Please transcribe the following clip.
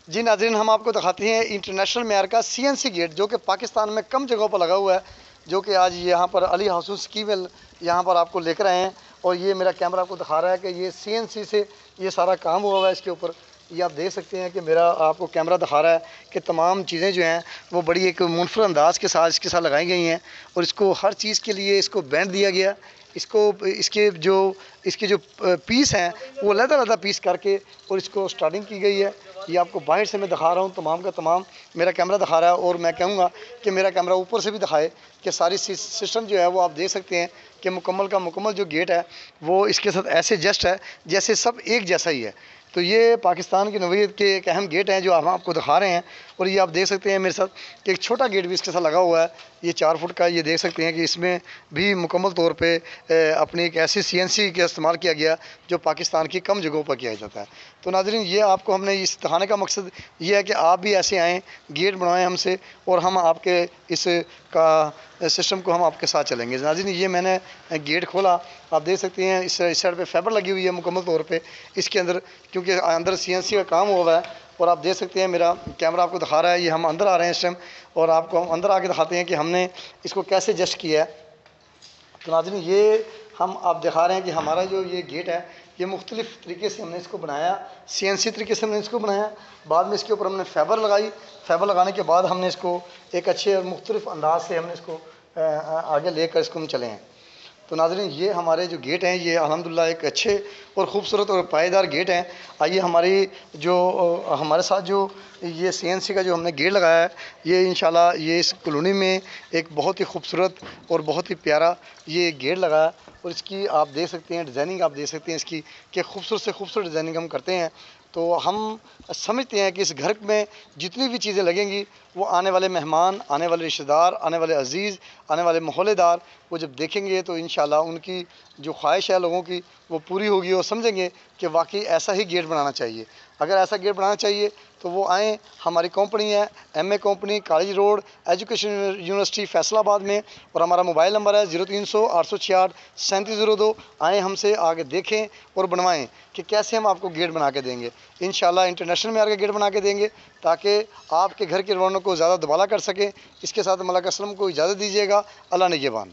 جی ناظرین، ہم آپ کو دکھاتے ہیں انٹرنیشنل معیار کا CNC گیٹ جو کہ پاکستان میں کم جگہوں پر لگا ہوا ہے، جو کہ آج یہاں پر علی ہاؤسنگ اسکیم یہاں پر آپ کو لے کر آئے ہیں۔ اور یہ میرا کیمرہ آپ کو دکھا رہا ہے کہ یہ CNC سے یہ سارا کام ہوا ہوا ہے اس کے اوپر۔ یہ آپ دیکھ سکتے ہیں کہ میرا آپ کو کیمرہ دکھا رہا ہے کہ تمام چیزیں جو ہیں وہ بڑی ایک منفرد انداز کے ساتھ اس کے ساتھ لگائی گئی ہیں، اور اس کو ہر چیز کے لیے اس کو بینڈ دیا گیا۔ اس کے جو پیس ہیں وہ علیحدہ علیحدہ پیس کر کے اور اس کو سٹارٹنگ کی گئی ہے۔ یہ آپ کو باہر سے میں دکھا رہا ہوں، تمام کا تمام میرا کیمرہ دکھا رہا ہے، اور میں کہوں گا کہ میرا کیمرہ اوپر سے بھی دکھائے کہ ساری سسٹم جو ہے وہ آپ دیکھ سکتے ہیں کہ مکمل کا مکمل جو گیٹ ہے وہ اس کے ساتھ ایسے جسٹ ہے جیسے سب ایک جیسا ہی ہے۔ تو یہ پاکستان کی نوعیت کے ایک اہم گیٹ ہیں جو ہم آپ کو دکھا رہے ہیں۔ اور یہ آپ دیکھ سکتے ہیں میرے ساتھ کہ ایک چھوٹا گیٹ بھی اس کے ساتھ لگا ہوا ہے، یہ 4 فٹ کا۔ یہ دیکھ سکتے ہیں کہ اس میں بھی مکمل طور پہ اپنی ایک ایسی CNC کا استعمال کیا گیا جو پاکستان کی کم جگہوں پر کیا جاتا ہے۔ تو ناظرین، یہ آپ کو ہم نے اس دکھانے کا مقصد یہ ہے کہ آپ بھی ایسے آئیں، گیٹ بنوائیں ہم سے، اور ہم آپ کے اس کا سسٹم کو ہم آپ کے ساتھ چلیں گے۔ ناظرین، یہ میں نے گیٹ کھولا، آپ دیکھ سکتے ہیں اس سائڈ پہ فائبر لگی ہوئی ہے مکمل طور پہ اس کے اندر، کیونکہ اندر CNC کا کام ہوا ہے۔ اور آپ دیکھ سکتے ہیں میرا کیمرہ آپ کو دکھا رہا ہے، یہ ہم اندر آ رہے ہیں اس ٹائم، اور آپ کو ہم اندر آ کے دکھاتے ہیں کہ ہم نے اس کو کیسے جسٹ کیا ہے۔ تو ناظرین، یہ ہم آپ دکھا رہے ہیں کہ ہمارا جو یہ گیٹ ہے یہ مختلف طریقے سے ہم نے اس کو بنایا، CNC طریقے سے ہم نے اس کو بنایا۔ بعد میں اس کے اوپر ہم نے فائبر لگائی، فائبر لگانے کے بعد ہم نے اس کو ایک اچھے اور مختلف انداز سے ہم نے اس کو آگے لے کر اس کو ہم چلے ہیں۔ تو ناظرین، یہ ہمارے جو گیٹ ہیں یہ الحمدللہ ایک اچھے اور خوبصورت اور پائیدار گیٹ ہیں۔ آئیے ہمارے ساتھ جو یہ CNC کا جو ہم نے گیٹ لگایا ہے، یہ انشاءاللہ یہ اس کالونی میں ایک بہت ہی خوبصورت اور بہت ہی پیارا یہ گیٹ لگا ہے۔ اور اس کی آپ دیکھ سکتے ہیں ڈیزائننگ، آپ دیکھ سکتے ہیں اس کی کہ خوبصورت سے خوبصورت ڈیزائننگ ہم کرتے ہیں۔ تو ہم سمجھتے ہیں کہ اس گھر میں جتنی بھی چیزیں لگیں گی وہ آنے والے مہمان، آنے والے رشتہ دار، آنے والے عزیز، آنے والے محلے دار وہ جب دیکھیں گے تو انشاءاللہ ان کی جو خواہش ہے لوگوں کی وہ پوری ہوگی، اور سمجھیں گے کہ واقعی ایسا ہی گیٹ بنانا چاہیے۔ اگر ایسا گیٹ بنانا چاہیے تو وہ آئیں، ہماری کمپنی ہے MA company, college road, education university Faisal آباد میں، اور ہمارا موبائل نمبر ہے 0300 866 3702۔ آئیں ہم سے آگے دیکھیں اور بنوائیں کہ کیسے ہم آپ کو گیٹ بنا کے دیں گے۔ انشاءاللہ انٹرنیشنل معیار کا گیٹ بنا کے دیں گے تاکہ آپ کے گھر کے رونق کو زیادہ دوبالا کر سکیں۔ اس کے ساتھ ملک اسلم کو اجازت دیجیے گا۔ اللہ نگہبان۔